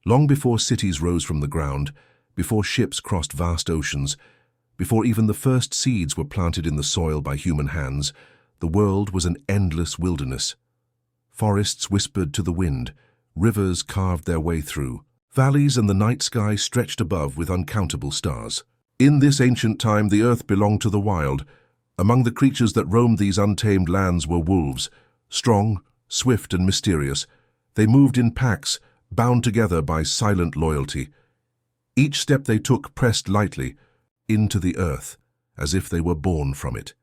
Long before cities rose from the ground, before ships crossed vast oceans, before even the first seeds were planted in the soil by human hands, the world was an endless wilderness. Forests whispered to the wind, rivers carved their way through, valleys and the night sky stretched above with uncountable stars. In this ancient time, the earth belonged to the wild. Among the creatures that roamed these untamed lands were wolves, strong, swift and mysterious. They moved in packs, bound together by silent loyalty. Each step they took pressed lightly into the earth, as if they were born from it.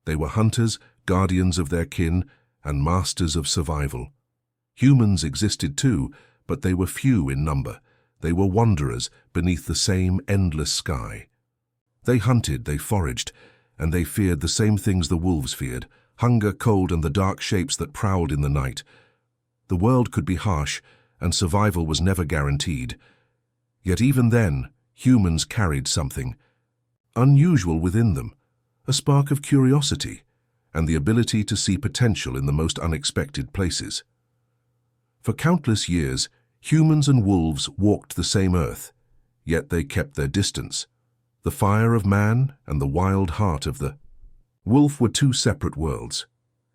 They were hunters, guardians of their kin, and masters of survival. Humans existed too, but they were few in number. They were wanderers beneath the same endless sky. They hunted, they foraged, and they feared the same things the wolves feared: hunger, cold, and the dark shapes that prowled in the night. The world could be harsh, and survival was never guaranteed. Yet even then, humans carried something unusual within them, a spark of curiosity, and the ability to see potential in the most unexpected places. For countless years, humans and wolves walked the same earth, yet they kept their distance. The fire of man and the wild heart of the wolf were two separate worlds.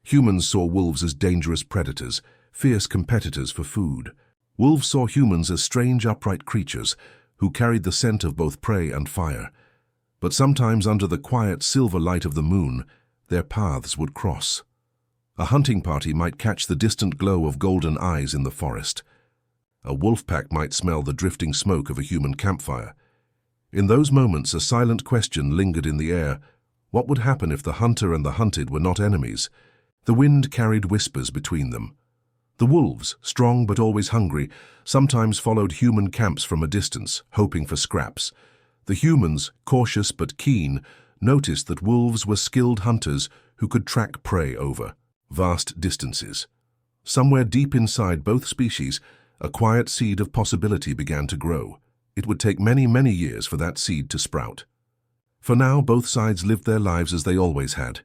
Humans saw wolves as dangerous predators, fierce competitors for food. Wolves saw humans as strange, upright creatures who carried the scent of both prey and fire. But sometimes, under the quiet silver light of the moon, their paths would cross. A hunting party might catch the distant glow of golden eyes in the forest. A wolf pack might smell the drifting smoke of a human campfire. In those moments, a silent question lingered in the air. What would happen if the hunter and the hunted were not enemies? The wind carried whispers between them. The wolves, strong but always hungry, sometimes followed human camps from a distance, hoping for scraps. The humans, cautious but keen, noticed that wolves were skilled hunters who could track prey over vast distances. Somewhere deep inside both species, a quiet seed of possibility began to grow. It would take many, many years for that seed to sprout. For now, both sides lived their lives as they always had,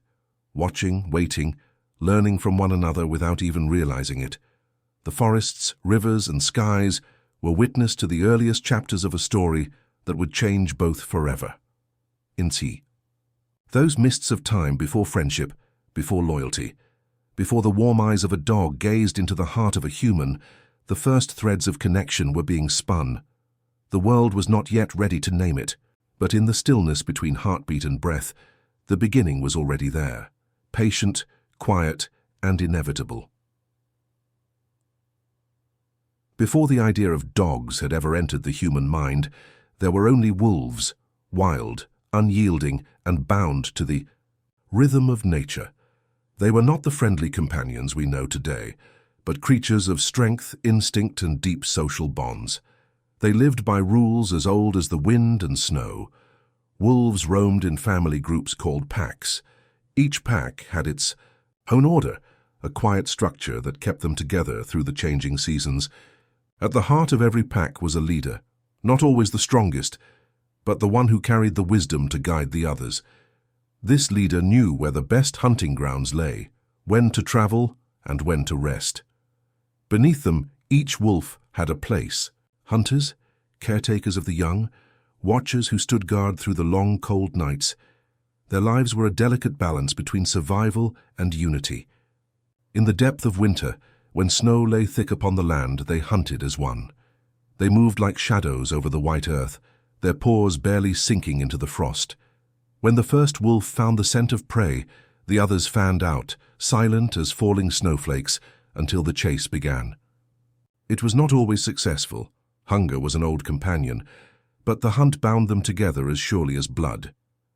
watching, waiting, learning from one another without even realizing it. The forests, rivers, and skies were witness to the earliest chapters of a story that would change both forever. Inti. Those mists of time before friendship, before loyalty, before the warm eyes of a dog gazed into the heart of a human, the first threads of connection were being spun. The world was not yet ready to name it, but in the stillness between heartbeat and breath, the beginning was already there, patient, quiet, and inevitable. Before the idea of dogs had ever entered the human mind, there were only wolves, wild, unyielding, and bound to the rhythm of nature. They were not the friendly companions we know today, but creatures of strength, instinct, and deep social bonds. They lived by rules as old as the wind and snow. Wolves roamed in family groups called packs. Each pack had its own order, a quiet structure that kept them together through the changing seasons. At the heart of every pack was a leader, not always the strongest, but the one who carried the wisdom to guide the others. This leader knew where the best hunting grounds lay, when to travel and when to rest. Beneath them, each wolf had a place: hunters, caretakers of the young, watchers who stood guard through the long, cold nights. Their lives were a delicate balance between survival and unity. In the depth of winter, when snow lay thick upon the land, they hunted as one. They moved like shadows over the white earth, their paws barely sinking into the frost. When the first wolf found the scent of prey, the others fanned out, silent as falling snowflakes, until the chase began. It was not always successful. Hunger was an old companion, but the hunt bound them together as surely as blood.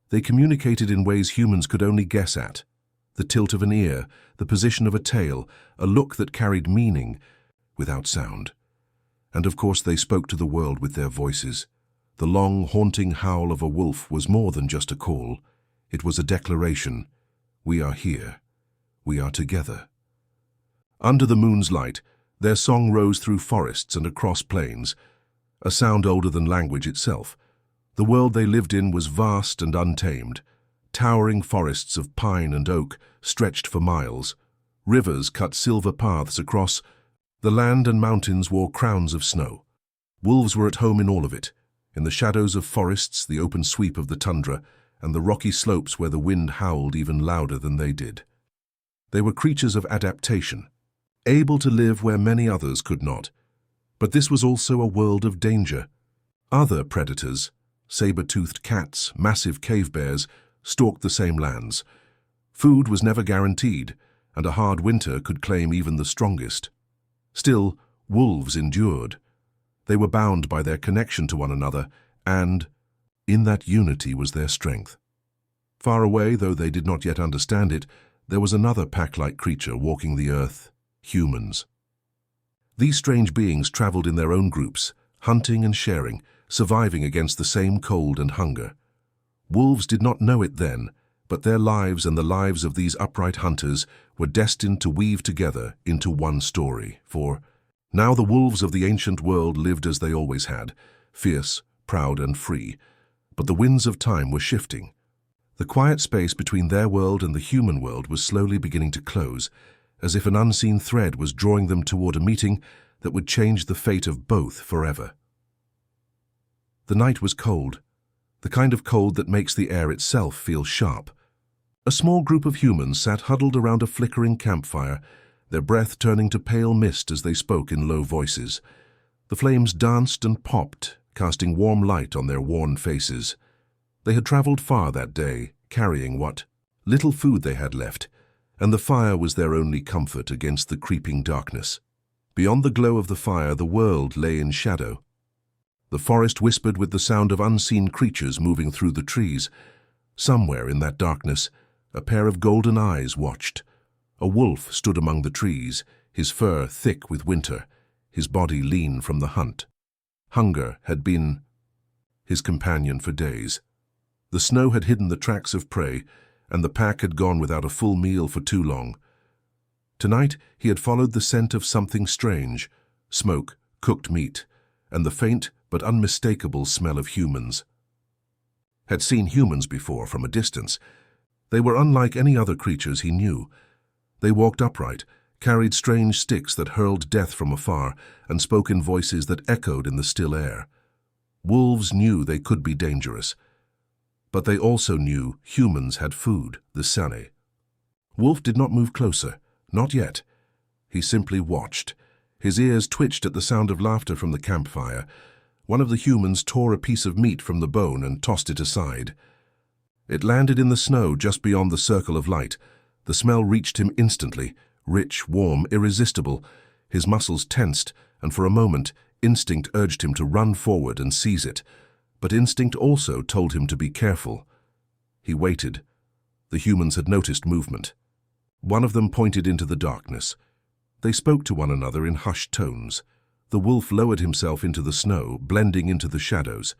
They communicated in ways humans could only guess at. The tilt of an ear, the position of a tail, a look that carried meaning without sound. And of course they spoke to the world with their voices. The long, haunting howl of a wolf was more than just a call. It was a declaration. We are here. We are together. Under the moon's light, their song rose through forests and across plains, a sound older than language itself. The world they lived in was vast and untamed. Towering forests of pine and oak stretched for miles. Rivers cut silver paths across. The land and mountains wore crowns of snow. Wolves were at home in all of it, in the shadows of forests, the open sweep of the tundra, and the rocky slopes where the wind howled even louder than they did. They were creatures of adaptation, able to live where many others could not. But this was also a world of danger. Other predators, saber-toothed cats, massive cave bears, stalked the same lands. Food was never guaranteed, and a hard winter could claim even the strongest. Still, wolves endured. They were bound by their connection to one another, and in that unity was their strength. Far away, though they did not yet understand it, there was another pack-like creature walking the earth: humans. These strange beings traveled in their own groups, hunting and sharing, surviving against the same cold and hunger. Wolves did not know it then, but their lives and the lives of these upright hunters were destined to weave together into one story. For now the wolves of the ancient world lived as they always had, fierce, proud and free. But the winds of time were shifting. The quiet space between their world and the human world was slowly beginning to close, as if an unseen thread was drawing them toward a meeting that would change the fate of both forever. The night was cold, the kind of cold that makes the air itself feel sharp. A small group of humans sat huddled around a flickering campfire, their breath turning to pale mist as they spoke in low voices. The flames danced and popped, casting warm light on their worn faces. They had traveled far that day, carrying what little food they had left, and the fire was their only comfort against the creeping darkness. Beyond the glow of the fire, the world lay in shadow. The forest whispered with the sound of unseen creatures moving through the trees. Somewhere in that darkness, a pair of golden eyes watched. A wolf stood among the trees, his fur thick with winter, his body lean from the hunt. Hunger had been his companion for days. The snow had hidden the tracks of prey, and the pack had gone without a full meal for too long. Tonight he had followed the scent of something strange: smoke, cooked meat, and the faint but unmistakable smell of humans. Had seen humans before from a distance. They were unlike any other creatures he knew. They walked upright, carried strange sticks that hurled death from afar, and spoke in voices that echoed in the still air. Wolves knew they could be dangerous, but they also knew humans had food, the sane. Wolf did not move closer, not yet. He simply watched. His ears twitched at the sound of laughter from the campfire. One of the humans tore a piece of meat from the bone and tossed it aside. It landed in the snow just beyond the circle of light. The smell reached him instantly, rich, warm, irresistible. His muscles tensed, and for a moment, instinct urged him to run forward and seize it. But instinct also told him to be careful. He waited. The humans had noticed movement. One of them pointed into the darkness. They spoke to one another in hushed tones. The wolf lowered himself into the snow, blending into the shadows.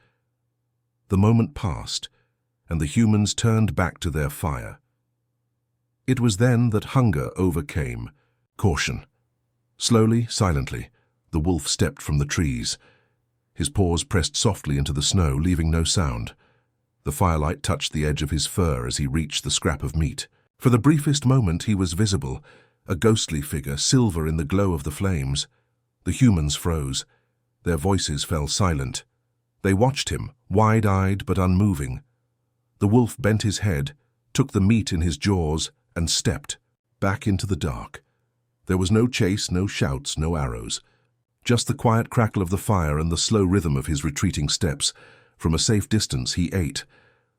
The moment passed, and the humans turned back to their fire. It was then that hunger overcame caution. Slowly, silently, the wolf stepped from the trees. His paws pressed softly into the snow, leaving no sound. The firelight touched the edge of his fur as he reached the scrap of meat. For the briefest moment he was visible, a ghostly figure, silver in the glow of the flames. The humans froze. Their voices fell silent. They watched him, wide-eyed but unmoving. The wolf bent his head, took the meat in his jaws, and stepped back into the dark. There was no chase, no shouts, no arrows. Just the quiet crackle of the fire and the slow rhythm of his retreating steps. From a safe distance he ate.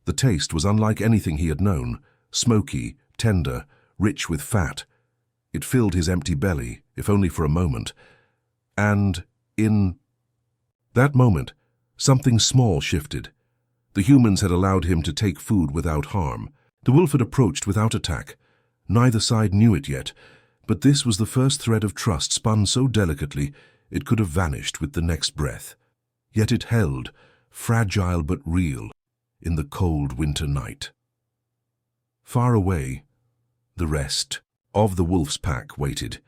The taste was unlike anything he had known, smoky, tender, rich with fat. It filled his empty belly, if only for a moment. And in that moment, something small shifted. The humans had allowed him to take food without harm. The wolf had approached without attack. Neither side knew it yet, but this was the first thread of trust spun so delicately it could have vanished with the next breath. Yet it held, fragile but real, in the cold winter night. Far away, the rest of the wolf's pack waited.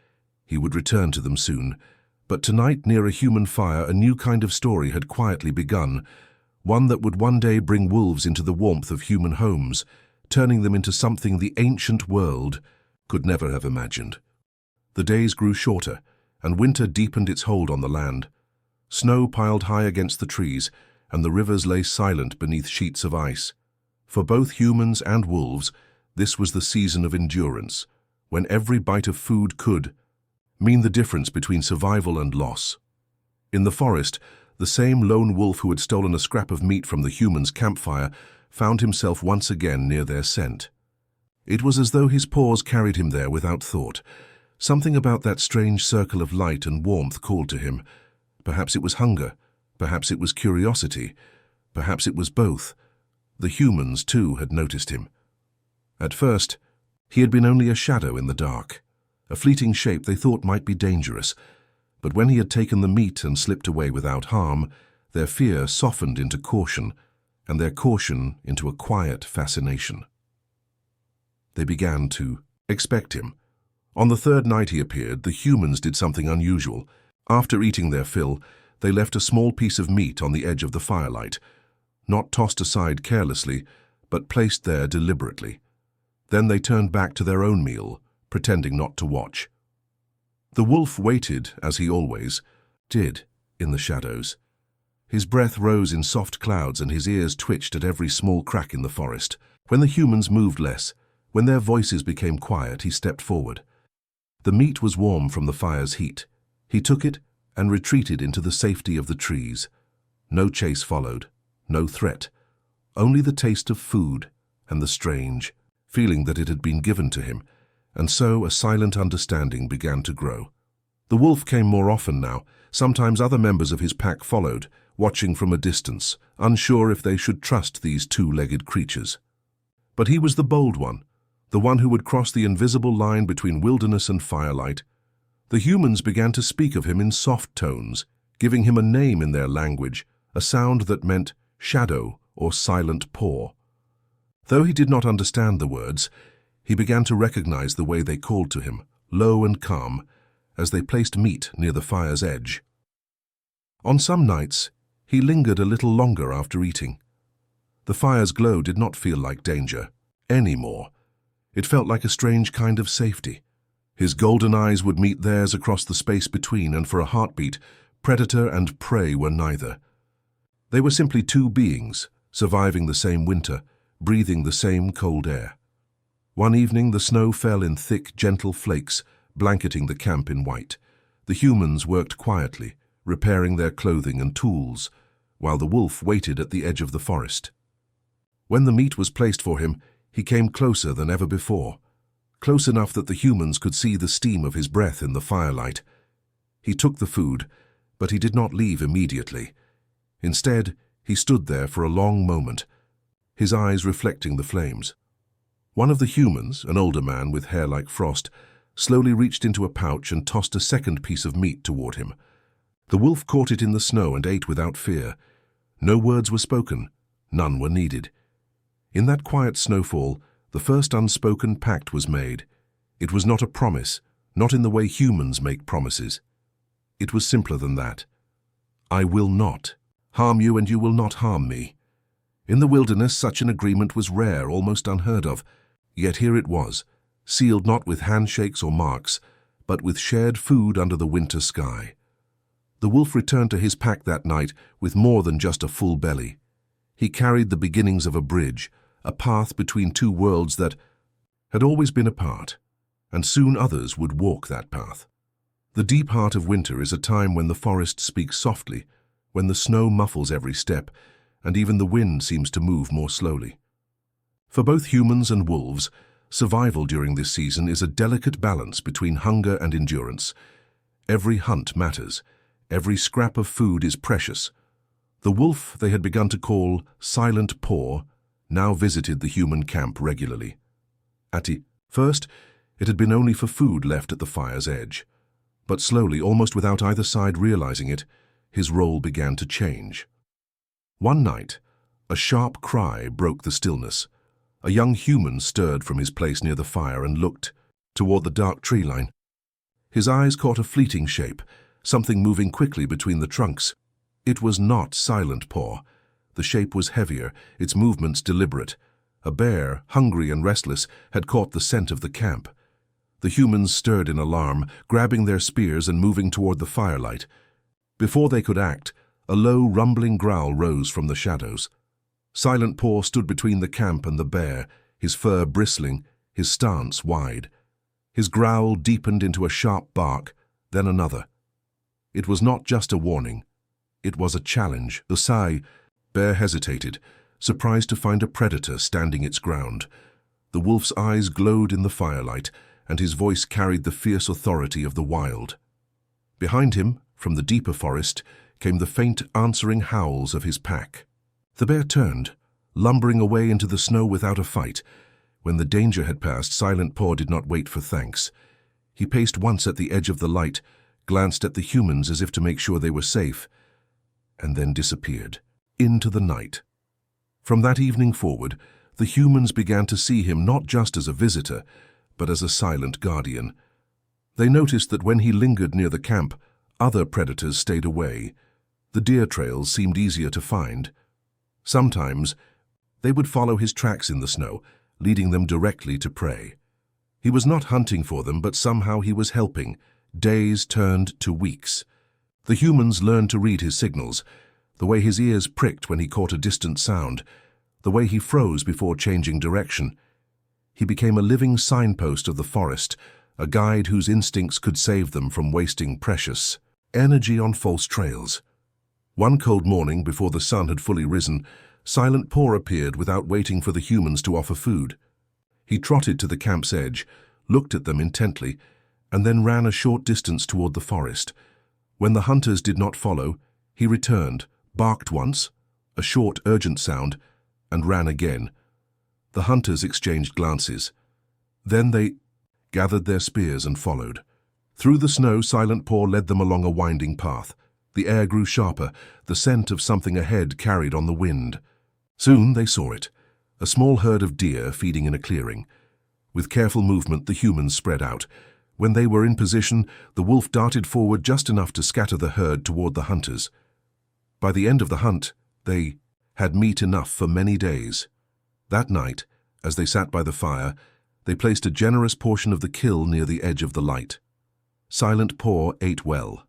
He would return to them soon. But tonight, near a human fire, a new kind of story had quietly begun, one that would one day bring wolves into the warmth of human homes, turning them into something the ancient world could never have imagined. The days grew shorter, and winter deepened its hold on the land. Snow piled high against the trees, and the rivers lay silent beneath sheets of ice. For both humans and wolves, this was the season of endurance, when every bite of food could mean the difference between survival and loss. In the forest, the same lone wolf who had stolen a scrap of meat from the humans' campfire found himself once again near their scent. It was as though his paws carried him there without thought. Something about that strange circle of light and warmth called to him. Perhaps it was hunger, perhaps it was curiosity, perhaps it was both. The humans, too, had noticed him. At first, he had been only a shadow in the dark, a fleeting shape they thought might be dangerous. But when he had taken the meat and slipped away without harm, their fear softened into caution, and their caution into a quiet fascination. They began to expect him. On the third night he appeared, the humans did something unusual. After eating their fill, they left a small piece of meat on the edge of the firelight, not tossed aside carelessly, but placed there deliberately. Then they turned back to their own meal, pretending not to watch. The wolf waited, as he always did, in the shadows. His breath rose in soft clouds and his ears twitched at every small crack in the forest. When the humans moved less, when their voices became quiet, he stepped forward. The meat was warm from the fire's heat. He took it and retreated into the safety of the trees. No chase followed, no threat, only the taste of food and the strange feeling that it had been given to him, and so a silent understanding began to grow. The wolf came more often now. Sometimes other members of his pack followed, watching from a distance, unsure if they should trust these two-legged creatures. But he was the bold one, the one who would cross the invisible line between wilderness and firelight. The humans began to speak of him in soft tones, giving him a name in their language, a sound that meant shadow or silent paw. Though he did not understand the words, he began to recognize the way they called to him, low and calm, as they placed meat near the fire's edge. On some nights, he lingered a little longer after eating. The fire's glow did not feel like danger anymore. It felt like a strange kind of safety. His golden eyes would meet theirs across the space between, and for a heartbeat, predator and prey were neither. They were simply two beings, surviving the same winter, breathing the same cold air. One evening, the snow fell in thick, gentle flakes, blanketing the camp in white. The humans worked quietly, repairing their clothing and tools, while the wolf waited at the edge of the forest. When the meat was placed for him, he came closer than ever before, close enough that the humans could see the steam of his breath in the firelight. He took the food, but he did not leave immediately. Instead, he stood there for a long moment, his eyes reflecting the flames. One of the humans, an older man with hair like frost, slowly reached into a pouch and tossed a second piece of meat toward him. The wolf caught it in the snow and ate without fear. No words were spoken, none were needed. In that quiet snowfall, the first unspoken pact was made. It was not a promise, not in the way humans make promises. It was simpler than that. I will not harm you and you will not harm me. In the wilderness, such an agreement was rare, almost unheard of. Yet here it was, sealed not with handshakes or marks, but with shared food under the winter sky. The wolf returned to his pack that night with more than just a full belly. He carried the beginnings of a bridge, a path between two worlds that had always been apart, and soon others would walk that path. The deep heart of winter is a time when the forest speaks softly, when the snow muffles every step, and even the wind seems to move more slowly. For both humans and wolves, survival during this season is a delicate balance between hunger and endurance. Every hunt matters. Every scrap of food is precious. The wolf they had begun to call Silent Paw now visited the human camp regularly. At first, it had been only for food left at the fire's edge. But slowly, almost without either side realizing it, his role began to change. One night, a sharp cry broke the stillness. A young human stirred from his place near the fire and looked toward the dark tree line. His eyes caught a fleeting shape, something moving quickly between the trunks. It was not Silent Paw. The shape was heavier, its movements deliberate. A bear, hungry and restless, had caught the scent of the camp. The humans stirred in alarm, grabbing their spears and moving toward the firelight. Before they could act, a low, rumbling growl rose from the shadows. Silent Paw stood between the camp and the bear, his fur bristling, his stance wide. His growl deepened into a sharp bark, then another. It was not just a warning. It was a challenge. The sigh. Bear hesitated, surprised to find a predator standing its ground. The wolf's eyes glowed in the firelight, and his voice carried the fierce authority of the wild. Behind him, from the deeper forest, came the faint answering howls of his pack. The bear turned, lumbering away into the snow without a fight. When the danger had passed, Silent Paw did not wait for thanks. He paced once at the edge of the light, glanced at the humans as if to make sure they were safe, and then disappeared, into the night. From that evening forward, the humans began to see him not just as a visitor, but as a silent guardian. They noticed that when he lingered near the camp, other predators stayed away. The deer trails seemed easier to find. Sometimes, they would follow his tracks in the snow, leading them directly to prey. He was not hunting for them, but somehow he was helping. Days turned to weeks. The humans learned to read his signals, the way his ears pricked when he caught a distant sound, the way he froze before changing direction. He became a living signpost of the forest, a guide whose instincts could save them from wasting precious energy on false trails. One cold morning, before the sun had fully risen, Silent Paw appeared without waiting for the humans to offer food. He trotted to the camp's edge, looked at them intently, and then ran a short distance toward the forest. When the hunters did not follow, he returned, barked once, a short, urgent sound, and ran again. The hunters exchanged glances. Then they gathered their spears and followed. Through the snow, Silent Paw led them along a winding path. The air grew sharper, the scent of something ahead carried on the wind. Soon they saw it, a small herd of deer feeding in a clearing. With careful movement, the humans spread out. When they were in position, the wolf darted forward just enough to scatter the herd toward the hunters. By the end of the hunt, they had meat enough for many days. That night, as they sat by the fire, they placed a generous portion of the kill near the edge of the light. Silent Paw ate well.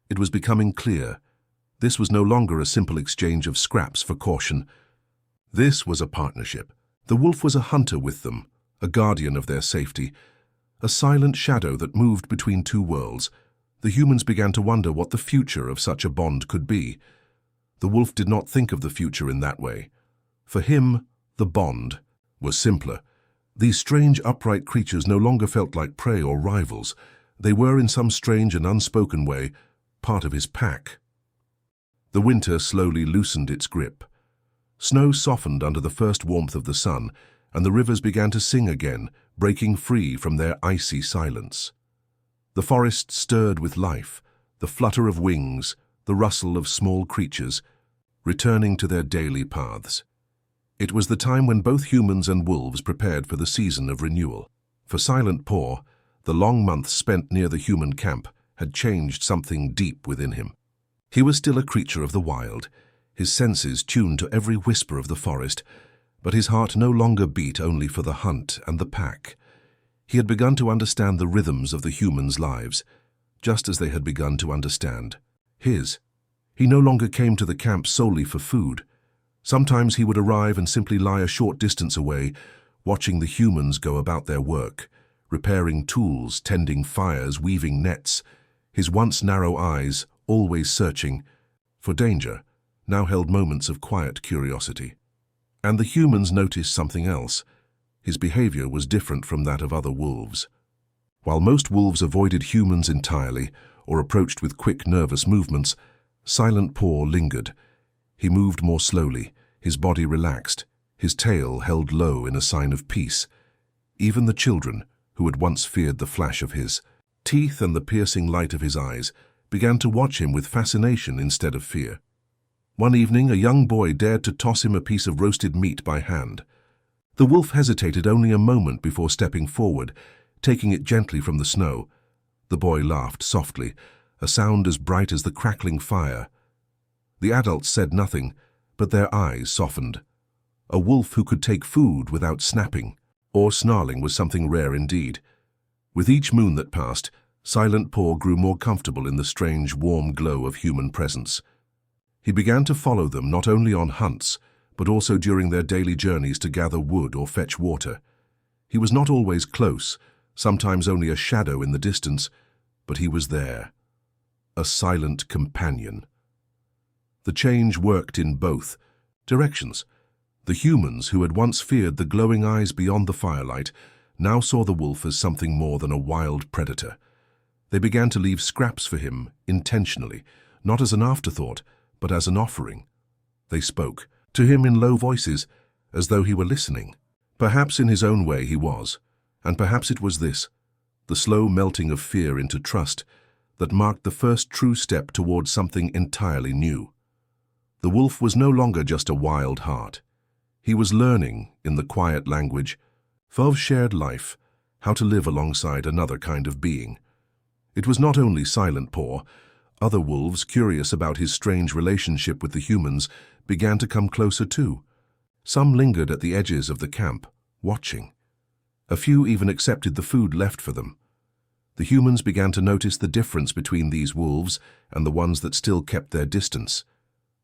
It was becoming clear. This was no longer a simple exchange of scraps for caution. This was a partnership. The wolf was a hunter with them, a guardian of their safety, a silent shadow that moved between two worlds. The humans began to wonder what the future of such a bond could be. The wolf did not think of the future in that way. For him, the bond was simpler. These strange, upright creatures no longer felt like prey or rivals. They were, in some strange and unspoken way, part of his pack. The winter slowly loosened its grip. Snow softened under the first warmth of the sun, and the rivers began to sing again, breaking free from their icy silence. The forest stirred with life, the flutter of wings, the rustle of small creatures, returning to their daily paths. It was the time when both humans and wolves prepared for the season of renewal. For Silent Paw, the long months spent near the human camp had changed something deep within him. He was still a creature of the wild, his senses tuned to every whisper of the forest, but his heart no longer beat only for the hunt and the pack. He had begun to understand the rhythms of the humans' lives, just as they had begun to understand his. He no longer came to the camp solely for food. Sometimes he would arrive and simply lie a short distance away, watching the humans go about their work, repairing tools, tending fires, weaving nets. His once narrow eyes, always searching for danger, now held moments of quiet curiosity. And the humans noticed something else. His behavior was different from that of other wolves. While most wolves avoided humans entirely or approached with quick, nervous movements, Silent Paw lingered. He moved more slowly, his body relaxed, his tail held low in a sign of peace. Even the children, who had once feared the flash of his teeth and the piercing light of his eyes, began to watch him with fascination instead of fear. One evening, a young boy dared to toss him a piece of roasted meat by hand. The wolf hesitated only a moment before stepping forward, taking it gently from the snow. The boy laughed softly, a sound as bright as the crackling fire. The adults said nothing, but their eyes softened. A wolf who could take food without snapping or snarling was something rare indeed. With each moon that passed, Silent Paw grew more comfortable in the strange, warm glow of human presence. He began to follow them not only on hunts, but also during their daily journeys to gather wood or fetch water. He was not always close, sometimes only a shadow in the distance, but he was there, a silent companion. The change worked in both directions. The humans who had once feared the glowing eyes beyond the firelight now saw the wolf as something more than a wild predator. They began to leave scraps for him intentionally, not as an afterthought, but as an offering. They spoke to him in low voices, as though he were listening. Perhaps in his own way he was, and perhaps it was this, the slow melting of fear into trust, that marked the first true step towards something entirely new. The wolf was no longer just a wild heart. He was learning, in the quiet language of shared life, how to live alongside another kind of being. It was not only Silent Paw. Other wolves, curious about his strange relationship with the humans, began to come closer too. Some lingered at the edges of the camp, watching. A few even accepted the food left for them. The humans began to notice the difference between these wolves and the ones that still kept their distance.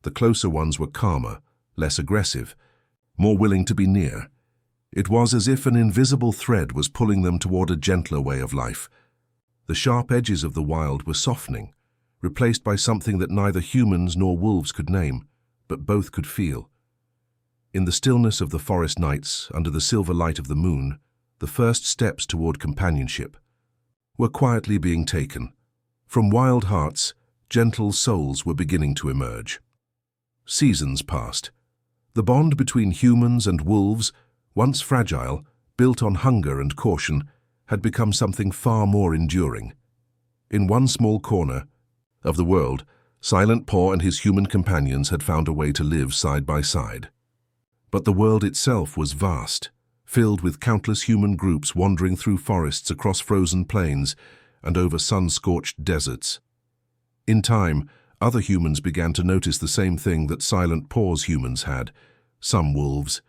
The closer ones were calmer, less aggressive, more willing to be near. It was as if an invisible thread was pulling them toward a gentler way of life. The sharp edges of the wild were softening, replaced by something that neither humans nor wolves could name, but both could feel. In the stillness of the forest nights, under the silver light of the moon, the first steps toward companionship were quietly being taken. From wild hearts, gentle souls were beginning to emerge. Seasons passed. The bond between humans and wolves, once fragile, built on hunger and caution, had become something far more enduring. In one small corner of the world, Silent Paw and his human companions had found a way to live side by side. But the world itself was vast, filled with countless human groups wandering through forests across frozen plains and over sun-scorched deserts. In time, other humans began to notice the same thing that Silent Paw's humans had. Some wolves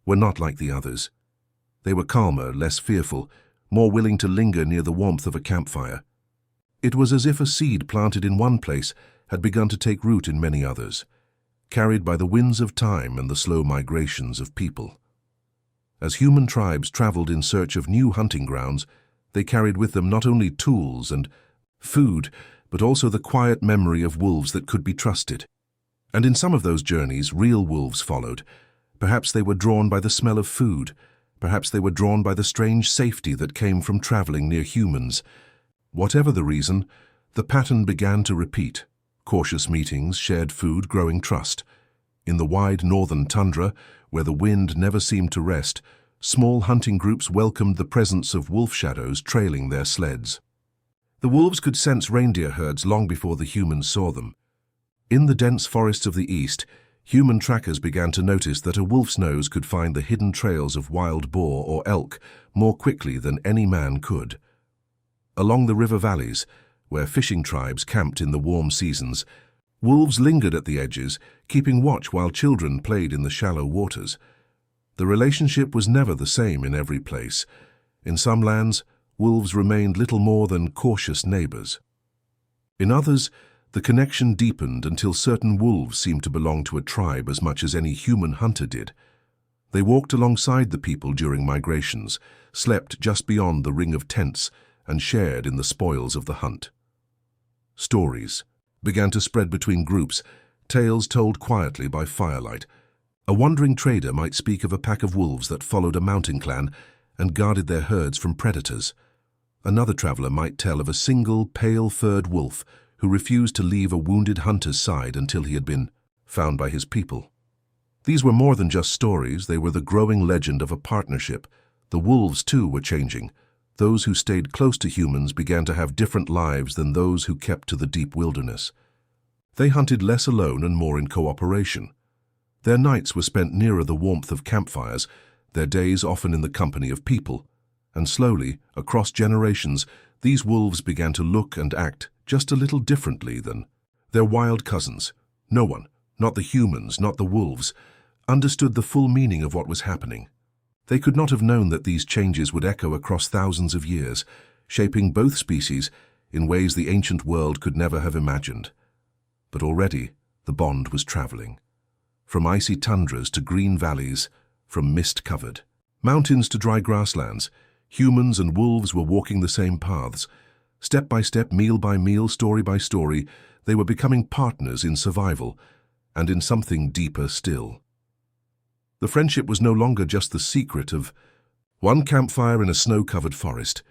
were not like the others. They were calmer, less fearful, more willing to linger near the warmth of a campfire. It was as if a seed planted in one place had begun to take root in many others, carried by the winds of time and the slow migrations of people. As human tribes traveled in search of new hunting grounds, they carried with them not only tools and food, but also the quiet memory of wolves that could be trusted. And in some of those journeys, real wolves followed. Perhaps they were drawn by the smell of food. Perhaps they were drawn by the strange safety that came from traveling near humans. Whatever the reason, the pattern began to repeat. Cautious meetings, shared food, growing trust. In the wide northern tundra, where the wind never seemed to rest, small hunting groups welcomed the presence of wolf shadows trailing their sleds. The wolves could sense reindeer herds long before the humans saw them. In the dense forests of the east, human trackers began to notice that a wolf's nose could find the hidden trails of wild boar or elk more quickly than any man could. Along the river valleys, where fishing tribes camped in the warm seasons, wolves lingered at the edges, keeping watch while children played in the shallow waters. The relationship was never the same in every place. In some lands, wolves remained little more than cautious neighbors. In others, the connection deepened until certain wolves seemed to belong to a tribe as much as any human hunter did. They walked alongside the people during migrations, slept just beyond the ring of tents, and shared in the spoils of the hunt. Stories began to spread between groups, tales told quietly by firelight. A wandering trader might speak of a pack of wolves that followed a mountain clan and guarded their herds from predators. Another traveler might tell of a single, pale-furred wolf who refused to leave a wounded hunter's side until he had been found by his people. These were more than just stories, they were the growing legend of a partnership. The wolves, too, were changing. Those who stayed close to humans began to have different lives than those who kept to the deep wilderness. They hunted less alone and more in cooperation. Their nights were spent nearer the warmth of campfires, their days often in the company of people. And slowly, across generations, these wolves began to look and act just a little differently than their wild cousins. No one, not the humans, not the wolves, understood the full meaning of what was happening. They could not have known that these changes would echo across thousands of years, shaping both species in ways the ancient world could never have imagined. But already the bond was traveling. From icy tundras to green valleys, from mist-covered mountains to dry grasslands, humans and wolves were walking the same paths. Step by step, meal by meal, story by story, they were becoming partners in survival and in something deeper still. The friendship was no longer just the secret of one campfire in a snow-covered forest.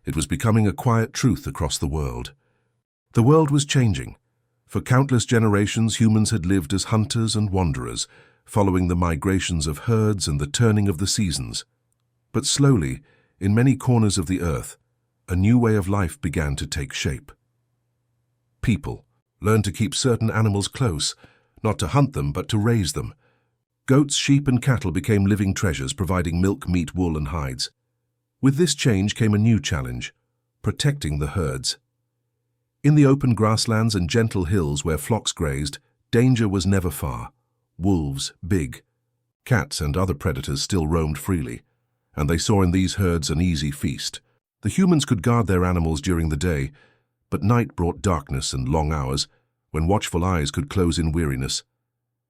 It was becoming a quiet truth across the world. The world was changing. For countless generations, humans had lived as hunters and wanderers, following the migrations of herds and the turning of the seasons. But slowly, in many corners of the earth, a new way of life began to take shape. People learned to keep certain animals close, not to hunt them but to raise them. Goats, sheep and cattle became living treasures, providing milk, meat, wool and hides. With this change came a new challenge: protecting the herds. In the open grasslands and gentle hills where flocks grazed, danger was never far. Wolves, big, cats and other predators still roamed freely, and they saw in these herds an easy feast. The humans could guard their animals during the day, but night brought darkness and long hours, when watchful eyes could close in weariness.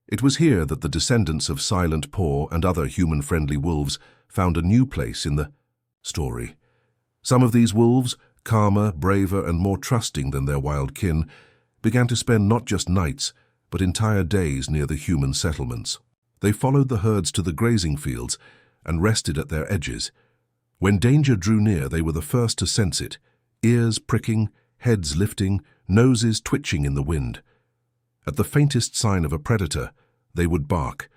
It was here that the descendants of Silent Paw and other human-friendly wolves found a new place in the story. Some of these wolves, calmer, braver, and more trusting than their wild kin, began to spend not just nights, but entire days near the human settlements. They followed the herds to the grazing fields and rested at their edges. When danger drew near, they were the first to sense it, ears pricking, heads lifting, noses twitching in the wind. At the faintest sign of a predator, they would bark,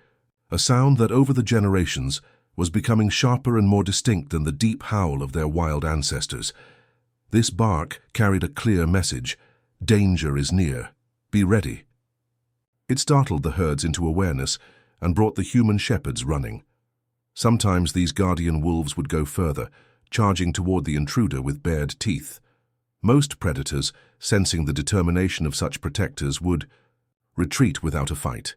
a sound that over the generations was becoming sharper and more distinct than the deep howl of their wild ancestors. This bark carried a clear message: danger is near, be ready. It startled the herds into awareness and brought the human shepherds running. Sometimes these guardian wolves would go further, charging toward the intruder with bared teeth. Most predators, sensing the determination of such protectors, would retreat without a fight.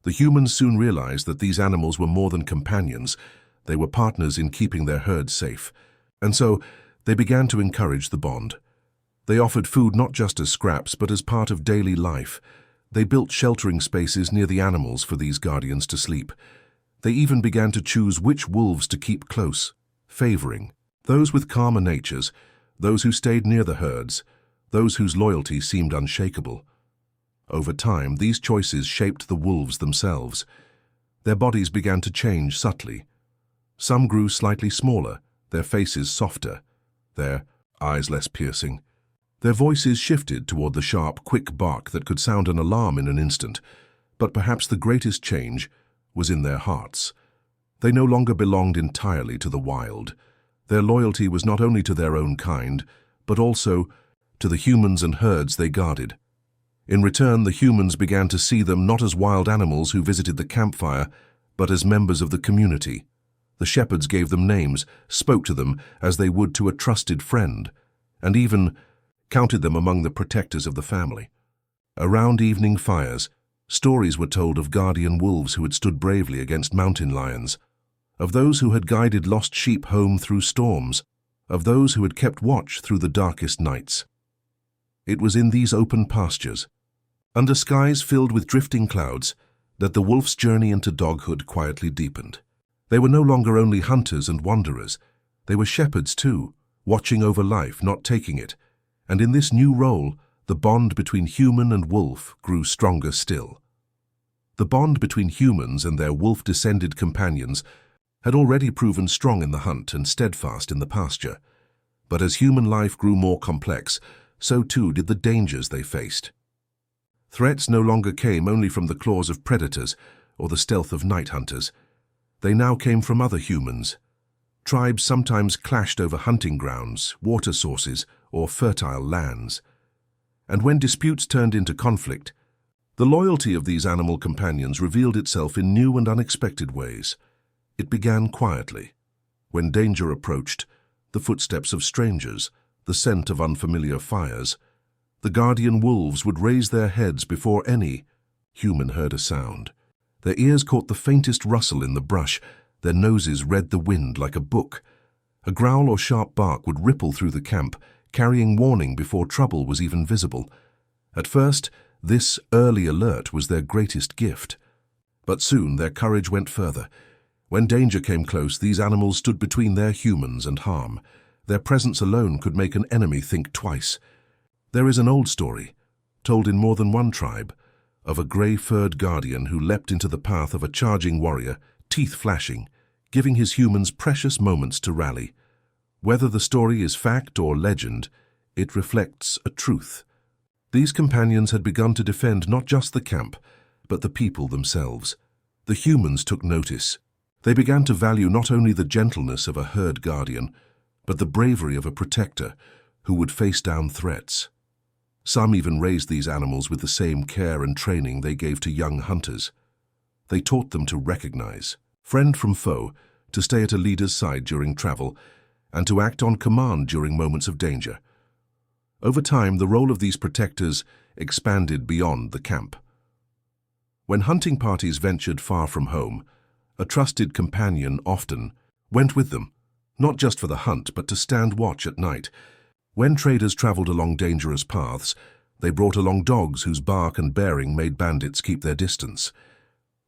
The humans soon realized that these animals were more than companions. They were partners in keeping their herds safe. And so they began to encourage the bond. They offered food not just as scraps, but as part of daily life. They built sheltering spaces near the animals for these guardians to sleep. They even began to choose which wolves to keep close, favoring those with calmer natures, those who stayed near the herds, those whose loyalty seemed unshakable. Over time, these choices shaped the wolves themselves. Their bodies began to change subtly. Some grew slightly smaller, their faces softer, their eyes less piercing. Their voices shifted toward the sharp, quick bark that could sound an alarm in an instant. But perhaps the greatest change was in their hearts. They no longer belonged entirely to the wild. Their loyalty was not only to their own kind, but also to the humans and herds they guarded. In return, the humans began to see them not as wild animals who visited the campfire, but as members of the community. The shepherds gave them names, spoke to them as they would to a trusted friend, and even counted them among the protectors of the family. Around evening fires, stories were told of guardian wolves who had stood bravely against mountain lions, of those who had guided lost sheep home through storms, of those who had kept watch through the darkest nights. It was in these open pastures, under skies filled with drifting clouds, that the wolf's journey into doghood quietly deepened. They were no longer only hunters and wanderers. They were shepherds too, watching over life, not taking it. And in this new role, the bond between human and wolf grew stronger still. The bond between humans and their wolf-descended companions had already proven strong in the hunt and steadfast in the pasture. But as human life grew more complex, so too did the dangers they faced. Threats no longer came only from the claws of predators or the stealth of night hunters. They now came from other humans. Tribes sometimes clashed over hunting grounds, water sources, or fertile lands. And when disputes turned into conflict, the loyalty of these animal companions revealed itself in new and unexpected ways. It began quietly. When danger approached, the footsteps of strangers, the scent of unfamiliar fires, the guardian wolves would raise their heads before any human heard a sound. Their ears caught the faintest rustle in the brush, their noses read the wind like a book. A growl or sharp bark would ripple through the camp, carrying warning before trouble was even visible. At first, this early alert was their greatest gift. But soon their courage went further. When danger came close, these animals stood between their humans and harm. Their presence alone could make an enemy think twice. There is an old story, told in more than one tribe, of a grey-furred guardian who leapt into the path of a charging warrior, teeth flashing, giving his humans precious moments to rally. Whether the story is fact or legend, it reflects a truth. These companions had begun to defend not just the camp, but the people themselves. The humans took notice. They began to value not only the gentleness of a herd guardian, but the bravery of a protector who would face down threats. Some even raised these animals with the same care and training they gave to young hunters. They taught them to recognize, friend from foe, to stay at a leader's side during travel, and to act on command during moments of danger. Over time, the role of these protectors expanded beyond the camp. When hunting parties ventured far from home, a trusted companion often went with them, not just for the hunt, but to stand watch at night. When traders traveled along dangerous paths, they brought along dogs whose bark and bearing made bandits keep their distance.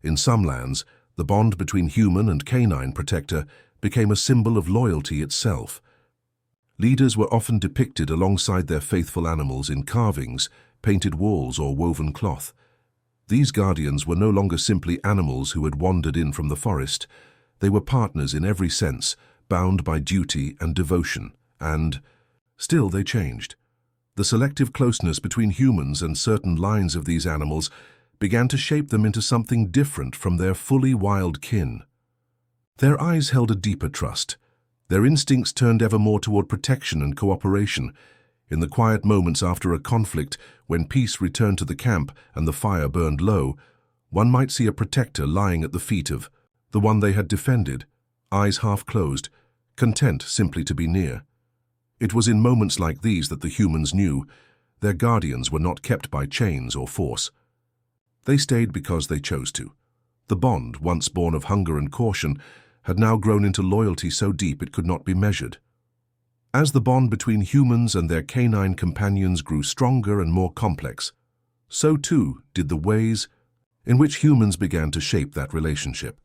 In some lands, the bond between human and canine protector became a symbol of loyalty itself. Leaders were often depicted alongside their faithful animals in carvings, painted walls, or woven cloth. These guardians were no longer simply animals who had wandered in from the forest. They were partners in every sense, bound by duty and devotion, and still they changed. The selective closeness between humans and certain lines of these animals began to shape them into something different from their fully wild kin. Their eyes held a deeper trust. Their instincts turned ever more toward protection and cooperation. In the quiet moments after a conflict, when peace returned to the camp and the fire burned low, one might see a protector lying at the feet of the one they had defended, eyes half closed, content simply to be near. It was in moments like these that the humans knew their guardians were not kept by chains or force. They stayed because they chose to. The bond, once born of hunger and caution, had now grown into loyalty so deep it could not be measured. As the bond between humans and their canine companions grew stronger and more complex, so too did the ways in which humans began to shape that relationship.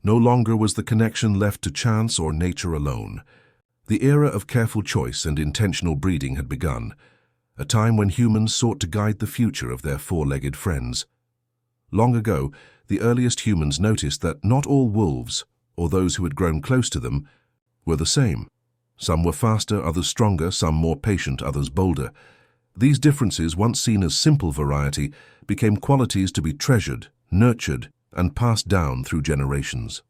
No longer was the connection left to chance or nature alone. The era of careful choice and intentional breeding had begun, a time when humans sought to guide the future of their four-legged friends. Long ago, the earliest humans noticed that not all wolves, or those who had grown close to them, were the same. Some were faster, others stronger, some more patient, others bolder. These differences, once seen as simple variety, became qualities to be treasured, nurtured, and passed down through generations.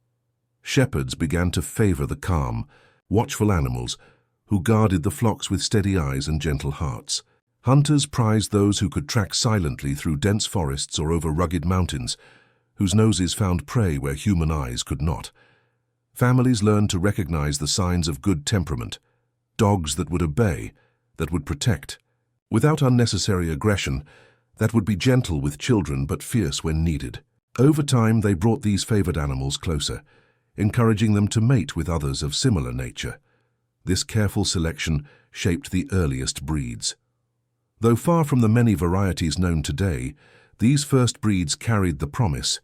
Shepherds began to favor the calm, watchful animals who guarded the flocks with steady eyes and gentle hearts. Hunters prized those who could track silently through dense forests or over rugged mountains, whose noses found prey where human eyes could not. Families learned to recognize the signs of good temperament, dogs that would obey, that would protect, without unnecessary aggression, that would be gentle with children but fierce when needed. Over time, they brought these favored animals closer, encouraging them to mate with others of similar nature. This careful selection shaped the earliest breeds. Though far from the many varieties known today, these first breeds carried the promise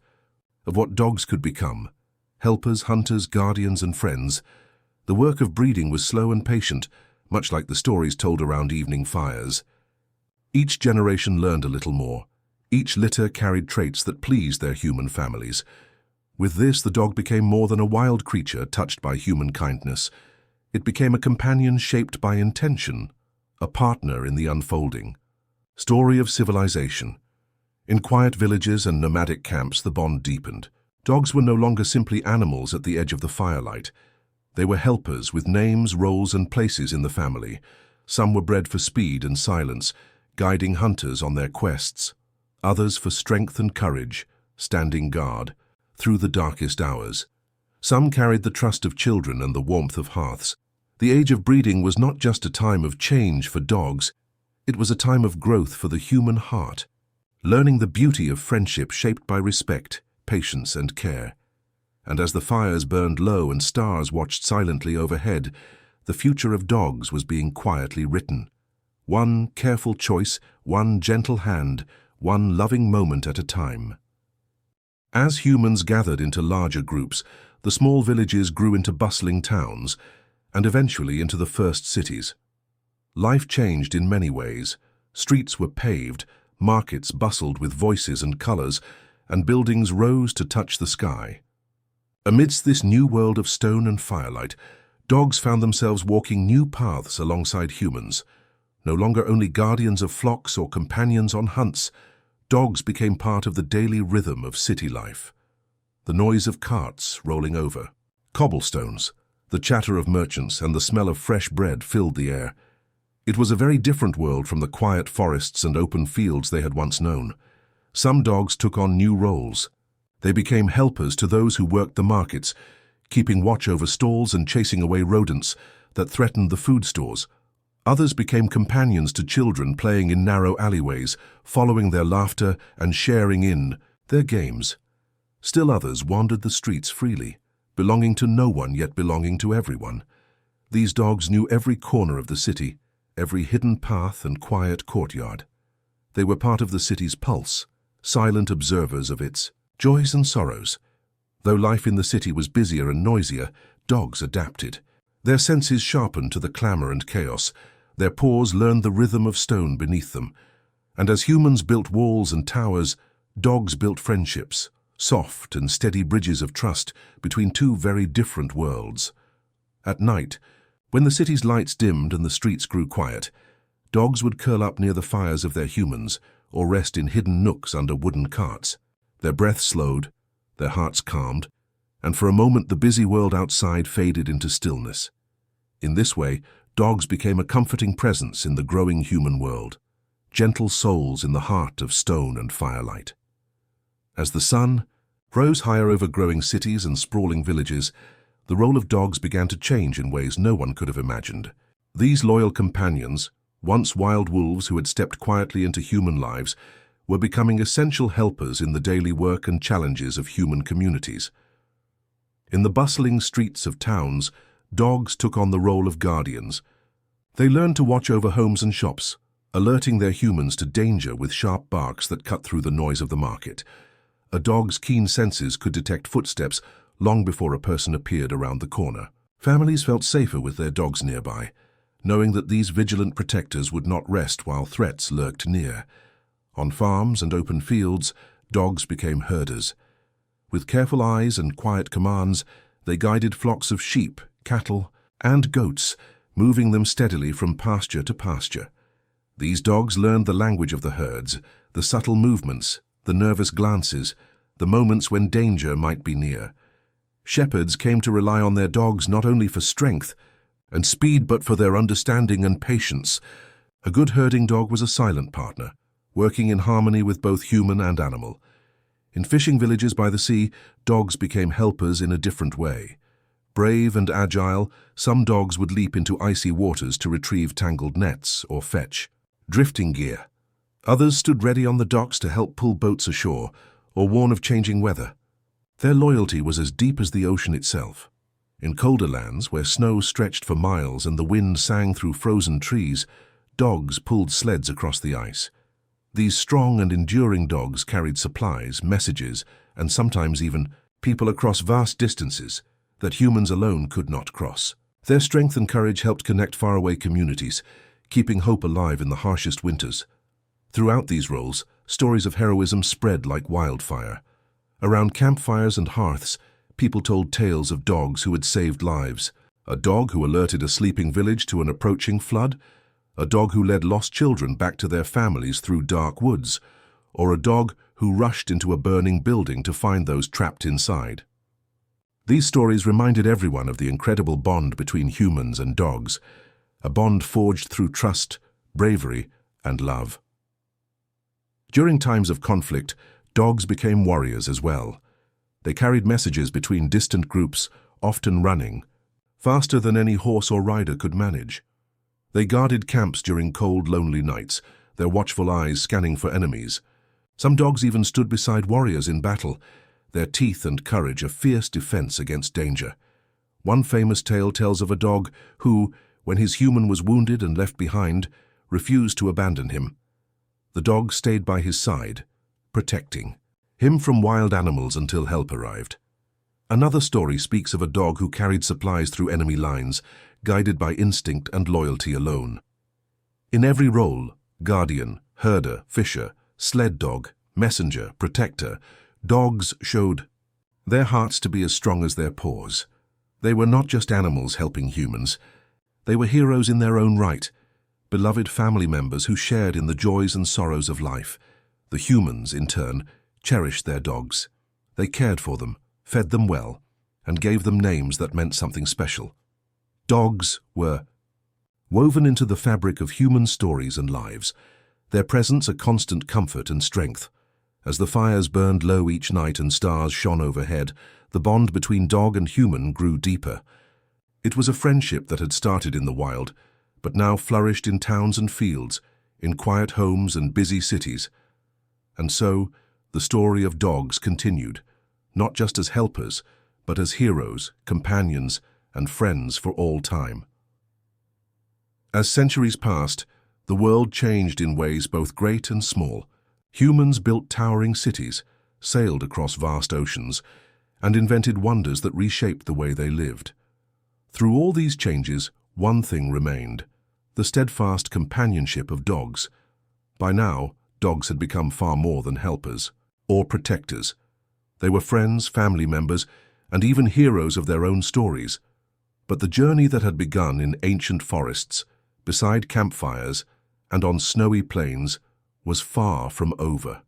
of what dogs could become. Helpers, hunters, guardians, and friends. The work of breeding was slow and patient, much like the stories told around evening fires. Each generation learned a little more. Each litter carried traits that pleased their human families. With this, the dog became more than a wild creature touched by human kindness. It became a companion shaped by intention, a partner in the unfolding. Story of civilization. In quiet villages and nomadic camps, the bond deepened. Dogs were no longer simply animals at the edge of the firelight. They were helpers with names, roles, and places in the family. Some were bred for speed and silence, guiding hunters on their quests. Others for strength and courage, standing guard through the darkest hours. Some carried the trust of children and the warmth of hearths. The age of breeding was not just a time of change for dogs, it was a time of growth for the human heart, learning the beauty of friendship shaped by respect, patience, and care. And as the fires burned low and stars watched silently overhead, the future of dogs was being quietly written. One careful choice, one gentle hand, one loving moment at a time. As humans gathered into larger groups, the small villages grew into bustling towns, and eventually into the first cities. Life changed in many ways. Streets were paved, markets bustled with voices and colors, and buildings rose to touch the sky. Amidst this new world of stone and firelight, dogs found themselves walking new paths alongside humans. No longer only guardians of flocks or companions on hunts, dogs became part of the daily rhythm of city life. The noise of carts rolling over, cobblestones, the chatter of merchants, and the smell of fresh bread filled the air. It was a very different world from the quiet forests and open fields they had once known. Some dogs took on new roles. They became helpers to those who worked the markets, keeping watch over stalls and chasing away rodents that threatened the food stores. Others became companions to children playing in narrow alleyways, following their laughter and sharing in their games. Still others wandered the streets freely, belonging to no one yet belonging to everyone. These dogs knew every corner of the city, every hidden path and quiet courtyard. They were part of the city's pulse, silent observers of its joys and sorrows. Though life in the city was busier and noisier, dogs adapted. Their senses sharpened to the clamor and chaos. Their paws learned the rhythm of stone beneath them. And as humans built walls and towers, dogs built friendships, soft and steady bridges of trust between two very different worlds. At night, when the city's lights dimmed and the streets grew quiet, dogs would curl up near the fires of their humans or rest in hidden nooks under wooden carts. Their breath slowed, their hearts calmed, and for a moment the busy world outside faded into stillness. In this way, dogs became a comforting presence in the growing human world, gentle souls in the heart of stone and firelight. As the sun rose higher over growing cities and sprawling villages, the role of dogs began to change in ways no one could have imagined. These loyal companions, once wild wolves who had stepped quietly into human lives, were becoming essential helpers in the daily work and challenges of human communities. In the bustling streets of towns, dogs took on the role of guardians. They learned to watch over homes and shops, alerting their humans to danger with sharp barks that cut through the noise of the market. A dog's keen senses could detect footsteps long before a person appeared around the corner. Families felt safer with their dogs nearby, knowing that these vigilant protectors would not rest while threats lurked near. On farms and open fields, dogs became herders. With careful eyes and quiet commands, they guided flocks of sheep, cattle, and goats, moving them steadily from pasture to pasture. These dogs learned the language of the herds, the subtle movements, the nervous glances, the moments when danger might be near. Shepherds came to rely on their dogs not only for strength and speed but for their understanding and patience. A good herding dog was a silent partner, working in harmony with both human and animal. In fishing villages by the sea, dogs became helpers in a different way. Brave and agile, some dogs would leap into icy waters to retrieve tangled nets or fetch drifting gear. Others stood ready on the docks to help pull boats ashore or warn of changing weather. Their loyalty was as deep as the ocean itself. In colder lands, where snow stretched for miles and the wind sang through frozen trees, dogs pulled sleds across the ice. These strong and enduring dogs carried supplies, messages, and sometimes even people across vast distances that humans alone could not cross. Their strength and courage helped connect faraway communities, keeping hope alive in the harshest winters. Throughout these roles, stories of heroism spread like wildfire. Around campfires and hearths, people told tales of dogs who had saved lives. A dog who alerted a sleeping village to an approaching flood, a dog who led lost children back to their families through dark woods, or a dog who rushed into a burning building to find those trapped inside. These stories reminded everyone of the incredible bond between humans and dogs, a bond forged through trust, bravery, and love. During times of conflict, dogs became warriors as well. They carried messages between distant groups, often running, faster than any horse or rider could manage. They guarded camps during cold, lonely nights, their watchful eyes scanning for enemies. Some dogs even stood beside warriors in battle, their teeth and courage a fierce defense against danger. One famous tale tells of a dog who, when his human was wounded and left behind, refused to abandon him. The dog stayed by his side, protecting him from wild animals until help arrived. Another story speaks of a dog who carried supplies through enemy lines, guided by instinct and loyalty alone. In every role, guardian, herder, fisher, sled dog, messenger, protector, dogs showed their hearts to be as strong as their paws. They were not just animals helping humans. They were heroes in their own right, beloved family members who shared in the joys and sorrows of life. The humans, in turn, cherished their dogs. They cared for them, fed them well, and gave them names that meant something special. Dogs were woven into the fabric of human stories and lives, their presence a constant comfort and strength. As the fires burned low each night and stars shone overhead, the bond between dog and human grew deeper. It was a friendship that had started in the wild, but now flourished in towns and fields, in quiet homes and busy cities. And so, the story of dogs continued, not just as helpers, but as heroes, companions, and friends for all time. As centuries passed, the world changed in ways both great and small. Humans built towering cities, sailed across vast oceans, and invented wonders that reshaped the way they lived. Through all these changes, one thing remained: the steadfast companionship of dogs. By now, dogs had become far more than helpers or protectors. They were friends, family members, and even heroes of their own stories. But the journey that had begun in ancient forests, beside campfires, and on snowy plains was far from over.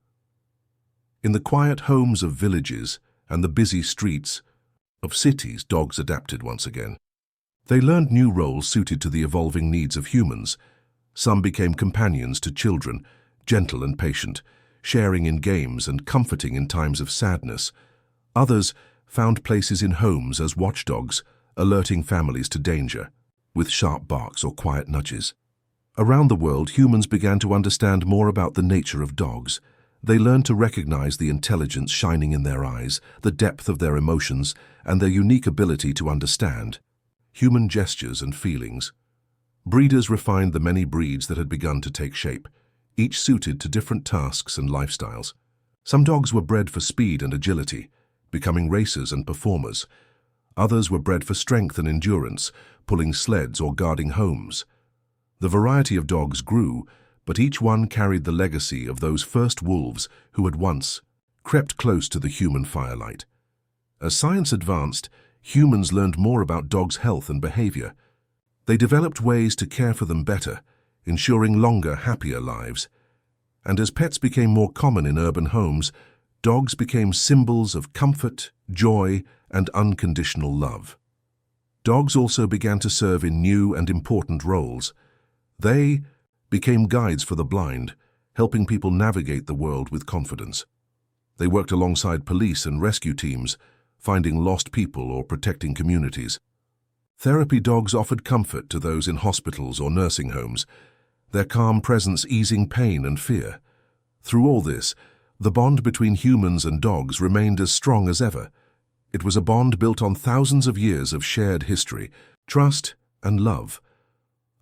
In the quiet homes of villages and the busy streets of cities, dogs adapted once again. They learned new roles suited to the evolving needs of humans. Some became companions to children, gentle and patient, sharing in games and comforting in times of sadness. Others found places in homes as watchdogs, alerting families to danger, with sharp barks or quiet nudges. Around the world, humans began to understand more about the nature of dogs. They learned to recognize the intelligence shining in their eyes, the depth of their emotions, and their unique ability to understand human gestures and feelings. Breeders refined the many breeds that had begun to take shape, each suited to different tasks and lifestyles. Some dogs were bred for speed and agility, becoming racers and performers. Others were bred for strength and endurance, pulling sleds or guarding homes. The variety of dogs grew, but each one carried the legacy of those first wolves who had once crept close to the human firelight. As science advanced, humans learned more about dogs' health and behavior. They developed ways to care for them better, ensuring longer, happier lives. And as pets became more common in urban homes, dogs became symbols of comfort, joy, and unconditional love. Dogs also began to serve in new and important roles. They became guides for the blind, helping people navigate the world with confidence. They worked alongside police and rescue teams, finding lost people or protecting communities. Therapy dogs offered comfort to those in hospitals or nursing homes, their calm presence easing pain and fear. Through all this, the bond between humans and dogs remained as strong as ever. It was a bond built on thousands of years of shared history, trust, and love.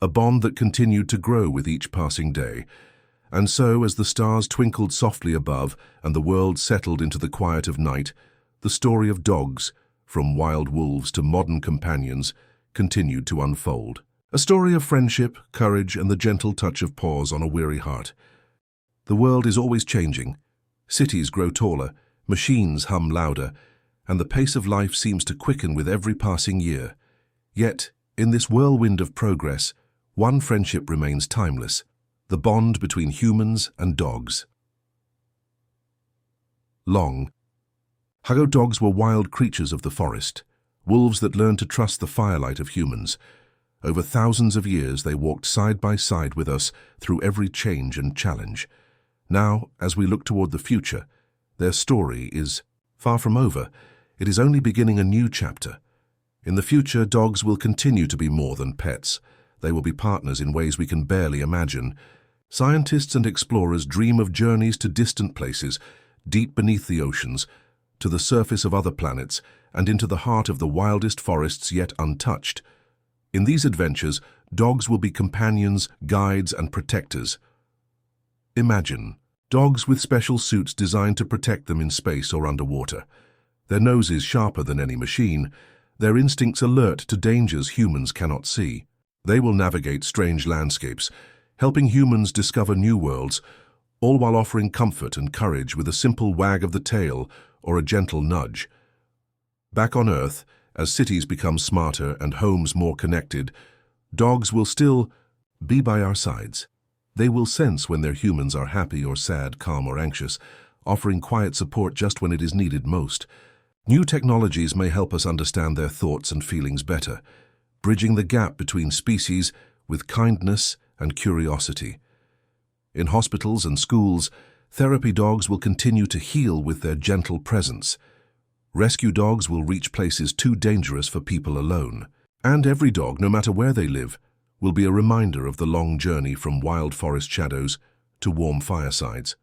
A bond that continued to grow with each passing day. And so, as the stars twinkled softly above and the world settled into the quiet of night, the story of dogs, from wild wolves to modern companions, continued to unfold. A story of friendship, courage, and the gentle touch of paws on a weary heart. The world is always changing. Cities grow taller, machines hum louder, and the pace of life seems to quicken with every passing year. Yet, in this whirlwind of progress, one friendship remains timeless: the bond between humans and dogs. Long. Huggo dogs were wild creatures of the forest, wolves that learned to trust the firelight of humans. Over thousands of years, they walked side by side with us through every change and challenge. Now, as we look toward the future, their story is far from over. It is only beginning a new chapter. In the future, dogs will continue to be more than pets. They will be partners in ways we can barely imagine. Scientists and explorers dream of journeys to distant places, deep beneath the oceans, to the surface of other planets, and into the heart of the wildest forests yet untouched. In these adventures, dogs will be companions, guides, and protectors. Imagine dogs with special suits designed to protect them in space or underwater. Their noses sharper than any machine, their instincts alert to dangers humans cannot see. They will navigate strange landscapes, helping humans discover new worlds, all while offering comfort and courage with a simple wag of the tail or a gentle nudge. Back on Earth, as cities become smarter and homes more connected, dogs will still be by our sides. They will sense when their humans are happy or sad, calm or anxious, offering quiet support just when it is needed most. New technologies may help us understand their thoughts and feelings better, bridging the gap between species with kindness and curiosity. In hospitals and schools, therapy dogs will continue to heal with their gentle presence. Rescue dogs will reach places too dangerous for people alone. And every dog, no matter where they live, will be a reminder of the long journey from wild forest shadows to warm firesides.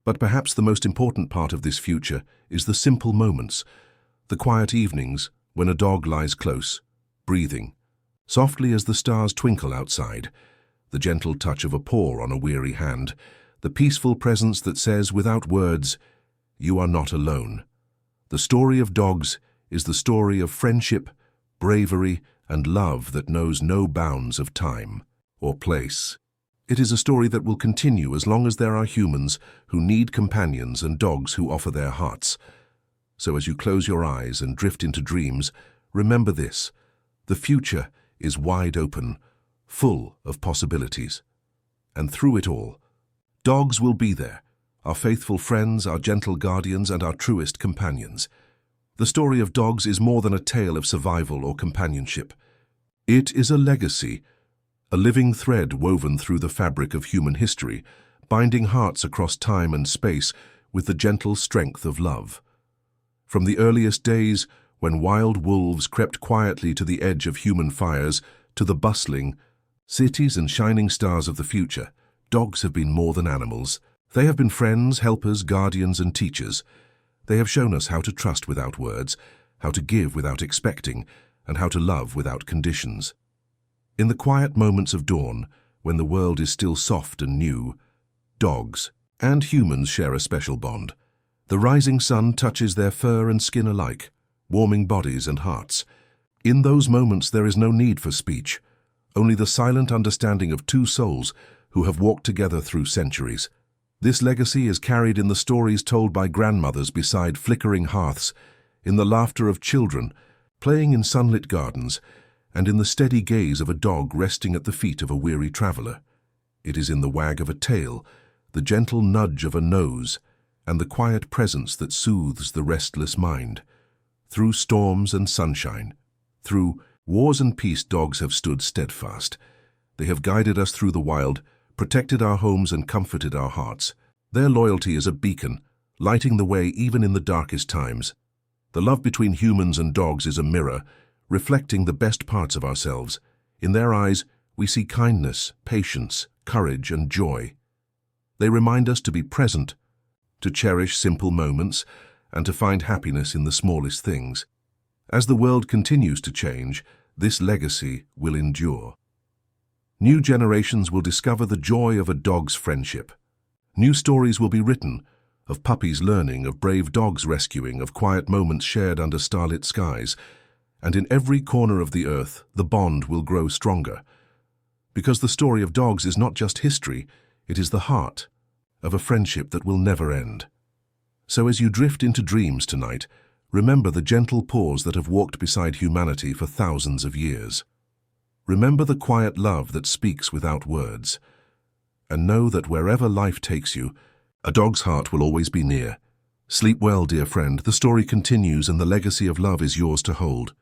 But perhaps the most important part of this future is the simple moments, the quiet evenings when a dog lies close, breathing, softly as the stars twinkle outside, the gentle touch of a paw on a weary hand, the peaceful presence that says without words, "You are not alone." The story of dogs is the story of friendship, bravery, and love that knows no bounds of time or place. It is a story that will continue as long as there are humans who need companions and dogs who offer their hearts. So as you close your eyes and drift into dreams, remember this: the future is wide open, full of possibilities. And through it all, dogs will be there, our faithful friends, our gentle guardians, and our truest companions. The story of dogs is more than a tale of survival or companionship. It is a legacy, a living thread woven through the fabric of human history, binding hearts across time and space with the gentle strength of love. From the earliest days, when wild wolves crept quietly to the edge of human fires, to the bustling cities and shining stars of the future, dogs have been more than animals. They have been friends, helpers, guardians, and teachers. They have shown us how to trust without words, how to give without expecting, and how to love without conditions. In the quiet moments of dawn, when the world is still soft and new, dogs and humans share a special bond. The rising sun touches their fur and skin alike, warming bodies and hearts. In those moments there is no need for speech, only the silent understanding of two souls who have walked together through centuries. This legacy is carried in the stories told by grandmothers beside flickering hearths, in the laughter of children playing in sunlit gardens, and in the steady gaze of a dog resting at the feet of a weary traveler. It is in the wag of a tail, the gentle nudge of a nose, and the quiet presence that soothes the restless mind. Through storms and sunshine, through wars and peace, dogs have stood steadfast. They have guided us through the wild, protected our homes and comforted our hearts. Their loyalty is a beacon, lighting the way even in the darkest times. The love between humans and dogs is a mirror, reflecting the best parts of ourselves. In their eyes, we see kindness, patience, courage, and joy. They remind us to be present, to cherish simple moments, and to find happiness in the smallest things. As the world continues to change, this legacy will endure. New generations will discover the joy of a dog's friendship. New stories will be written, of puppies learning, of brave dogs rescuing, of quiet moments shared under starlit skies. And in every corner of the earth, the bond will grow stronger. Because the story of dogs is not just history, it is the heart of a friendship that will never end. So as you drift into dreams tonight, remember the gentle paws that have walked beside humanity for thousands of years. Remember the quiet love that speaks without words. And know that wherever life takes you, a dog's heart will always be near. Sleep well, dear friend. The story continues and the legacy of love is yours to hold.